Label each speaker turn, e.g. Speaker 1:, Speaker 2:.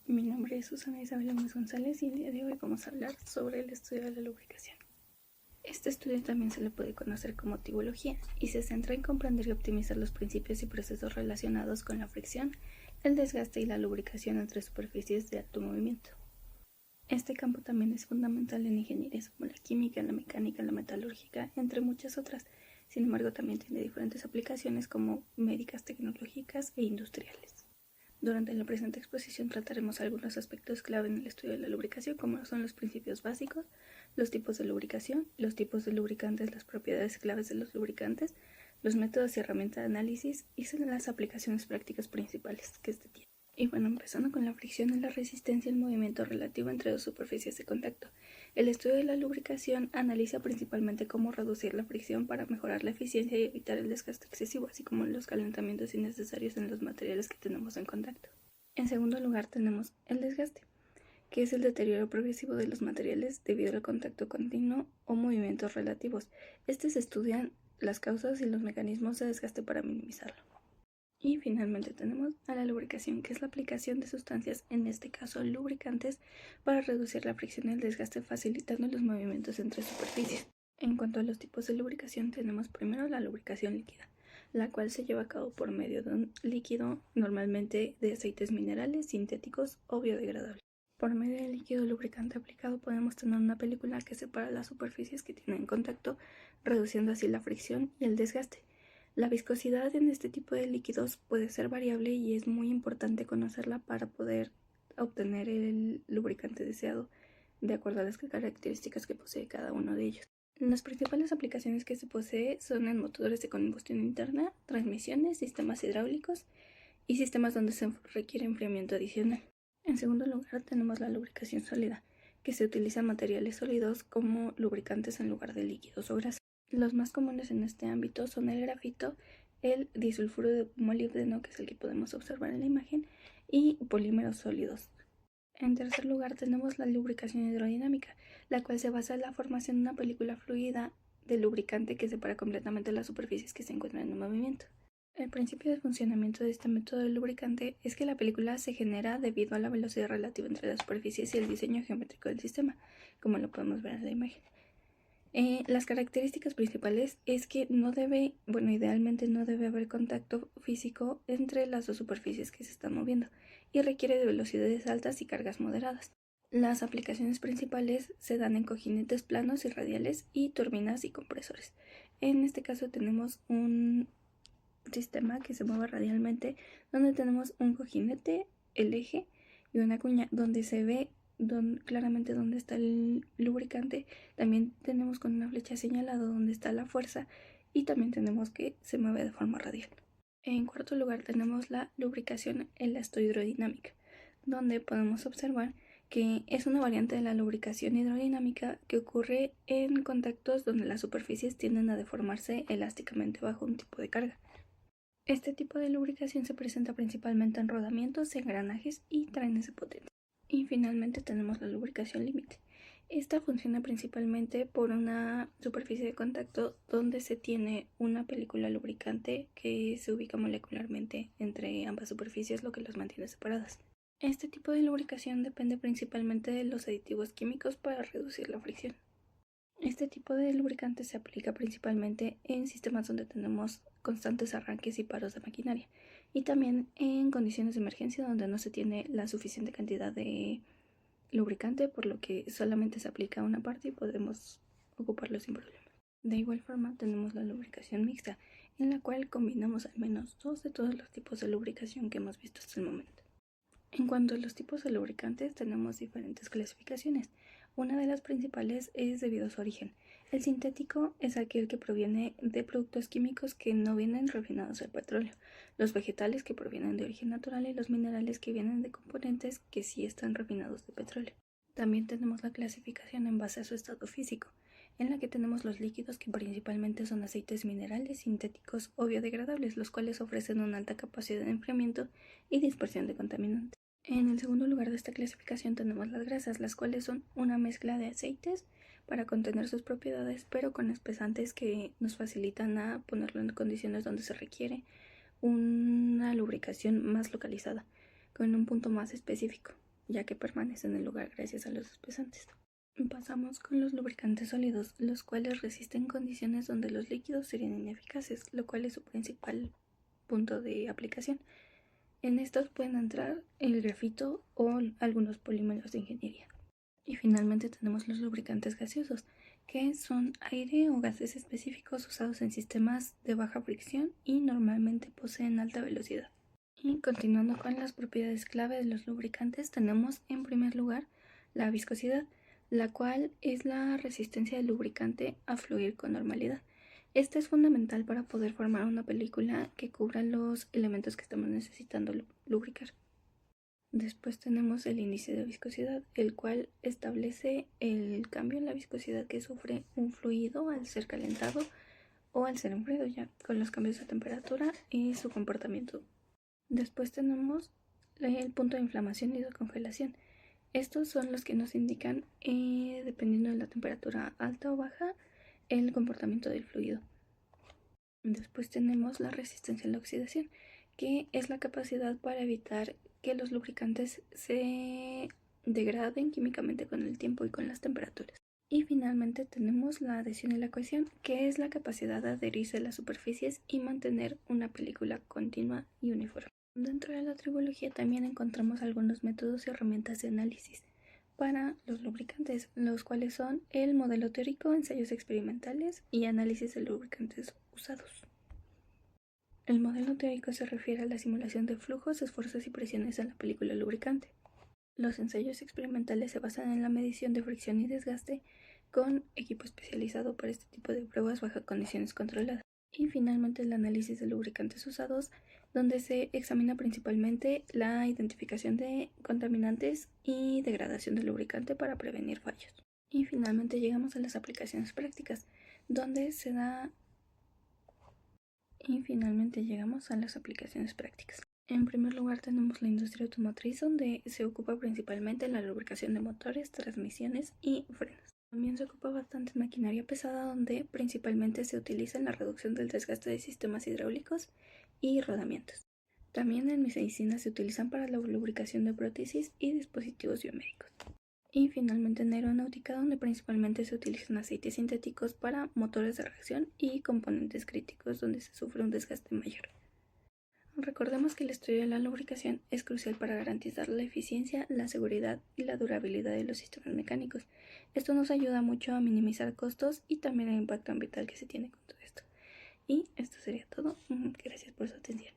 Speaker 1: Mi nombre es Susana Isabel Gómez González y el día de hoy vamos a hablar sobre el estudio de la lubricación. Este estudio también se le puede conocer como tibología y se centra en comprender y optimizar los principios y procesos relacionados con la fricción, el desgaste y la lubricación entre superficies de alto movimiento. Este campo también es fundamental en ingenierías como la química, la mecánica, la metalúrgica, entre muchas otras. Sin embargo, también tiene diferentes aplicaciones como médicas, tecnológicas e industriales. Durante la presente exposición trataremos algunos aspectos clave en el estudio de la lubricación, como son los principios básicos, los tipos de lubricación, los tipos de lubricantes, las propiedades claves de los lubricantes, los métodos y herramientas de análisis y son las aplicaciones prácticas principales que este tiene. Y bueno, empezando con la fricción es la resistencia al movimiento relativo entre dos superficies de contacto. El estudio de la lubricación analiza principalmente cómo reducir la fricción para mejorar la eficiencia y evitar el desgaste excesivo, así como los calentamientos innecesarios en los materiales que tenemos en contacto. En segundo lugar tenemos el desgaste, que es el deterioro progresivo de los materiales debido al contacto continuo o movimientos relativos. Se estudian las causas y los mecanismos de desgaste para minimizarlo. Y finalmente tenemos a la lubricación, que es la aplicación de sustancias, en este caso lubricantes, para reducir la fricción y el desgaste facilitando los movimientos entre superficies. En cuanto a los tipos de lubricación, tenemos primero la lubricación líquida, la cual se lleva a cabo por medio de un líquido, normalmente de aceites minerales, sintéticos o biodegradables. Por medio del líquido lubricante aplicado podemos tener una película que separa las superficies que tienen contacto, reduciendo así la fricción y el desgaste. La viscosidad en este tipo de líquidos puede ser variable y es muy importante conocerla para poder obtener el lubricante deseado de acuerdo a las características que posee cada uno de ellos. Las principales aplicaciones que se posee son en motores de combustión interna, transmisiones, sistemas hidráulicos y sistemas donde se requiere enfriamiento adicional. En segundo lugar tenemos la lubricación sólida, que se utiliza materiales sólidos como lubricantes en lugar de líquidos o grasas. Los más comunes en este ámbito son el grafito, el disulfuro de molibdeno, que es el que podemos observar en la imagen, y polímeros sólidos. En tercer lugar tenemos la lubricación hidrodinámica, la cual se basa en la formación de una película fluida de lubricante que separa completamente las superficies que se encuentran en movimiento. El principio de funcionamiento de este método de lubricante es que la película se genera debido a la velocidad relativa entre las superficies y el diseño geométrico del sistema, como lo podemos ver en la imagen. Las características principales es que idealmente no debe haber contacto físico entre las dos superficies que se están moviendo y requiere de velocidades altas y cargas moderadas. Las aplicaciones principales se dan en cojinetes planos y radiales y turbinas y compresores. En este caso tenemos un sistema que se mueve radialmente donde tenemos un cojinete, el eje y una cuña donde se ve claramente dónde está el lubricante. También tenemos con una flecha señalada dónde está la fuerza y también tenemos que se mueve de forma radial. En cuarto lugar tenemos la lubricación elastohidrodinámica, donde podemos observar que es una variante de la lubricación hidrodinámica que ocurre en contactos donde las superficies tienden a deformarse elásticamente bajo un tipo de carga. Este tipo de lubricación se presenta principalmente en rodamientos, engranajes y trenes de potencia. Y finalmente tenemos la lubricación límite. Esta funciona principalmente por una superficie de contacto donde se tiene una película lubricante que se ubica molecularmente entre ambas superficies, lo que las mantiene separadas. Este tipo de lubricación depende principalmente de los aditivos químicos para reducir la fricción. Este tipo de lubricante se aplica principalmente en sistemas donde tenemos constantes arranques y paros de maquinaria y también en condiciones de emergencia donde no se tiene la suficiente cantidad de lubricante, por lo que solamente se aplica una parte y podemos ocuparlo sin problema. De igual forma tenemos la lubricación mixta, en la cual combinamos al menos dos de todos los tipos de lubricación que hemos visto hasta el momento. En cuanto a los tipos de lubricantes, tenemos diferentes clasificaciones. Una de las principales es debido a su origen. El sintético es aquel que proviene de productos químicos que no vienen refinados del petróleo, los vegetales que provienen de origen natural y los minerales que vienen de componentes que sí están refinados de petróleo. También tenemos la clasificación en base a su estado físico, en la que tenemos los líquidos que principalmente son aceites minerales, sintéticos o biodegradables, los cuales ofrecen una alta capacidad de enfriamiento y dispersión de contaminantes. En el segundo lugar de esta clasificación tenemos las grasas, las cuales son una mezcla de aceites para contener sus propiedades, pero con espesantes que nos facilitan a ponerlo en condiciones donde se requiere una lubricación más localizada, con un punto más específico. ya que permanece en el lugar gracias a los espesantes. Pasamos con los lubricantes sólidos, los cuales resisten condiciones donde los líquidos serían ineficaces, lo cual es su principal punto de aplicación. En estos pueden entrar el grafito o algunos polímeros de ingeniería. Y finalmente tenemos los lubricantes gaseosos, que son aire o gases específicos usados en sistemas de baja fricción y normalmente poseen alta velocidad. Y continuando con las propiedades clave de los lubricantes, tenemos en primer lugar la viscosidad, la cual es la resistencia del lubricante a fluir con normalidad. Esta es fundamental para poder formar una película que cubra los elementos que estamos necesitando lubricar. Después tenemos el índice de viscosidad, el cual establece el cambio en la viscosidad que sufre un fluido al ser calentado o al ser enfriado, ya con los cambios de temperatura y su comportamiento. Después tenemos el punto de inflamación y de congelación. Estos son los que nos indican, dependiendo de la temperatura alta o baja, el comportamiento del fluido. Después tenemos la resistencia a la oxidación, que es la capacidad para evitar que los lubricantes se degraden químicamente con el tiempo y con las temperaturas. Y finalmente tenemos la adhesión y la cohesión, que es la capacidad de adherirse a las superficies y mantener una película continua y uniforme. Dentro de la tribología también encontramos algunos métodos y herramientas de análisis para los lubricantes, los cuales son el modelo teórico, ensayos experimentales y análisis de lubricantes usados. El modelo teórico se refiere a la simulación de flujos, esfuerzos y presiones en la película lubricante. Los ensayos experimentales se basan en la medición de fricción y desgaste con equipo especializado para este tipo de pruebas bajo condiciones controladas. Y finalmente el análisis de lubricantes usados, donde se examina principalmente la identificación de contaminantes y degradación del lubricante para prevenir fallos. Y finalmente llegamos a las aplicaciones prácticas, donde se da... Y finalmente llegamos a las aplicaciones prácticas. En primer lugar tenemos la industria automotriz, donde se ocupa principalmente en la lubricación de motores, transmisiones y frenos. También se ocupa bastante en maquinaria pesada, donde principalmente se utiliza en la reducción del desgaste de sistemas hidráulicos y rodamientos. También en medicina se utilizan para la lubricación de prótesis y dispositivos biomédicos. Y finalmente en aeronáutica, donde principalmente se utilizan aceites sintéticos para motores de reacción y componentes críticos donde se sufre un desgaste mayor. Recordemos que el estudio de la lubricación es crucial para garantizar la eficiencia, la seguridad y la durabilidad de los sistemas mecánicos. Esto nos ayuda mucho a minimizar costos y también el impacto ambiental que se tiene con todo esto. Y esto sería todo. Gracias por su atención.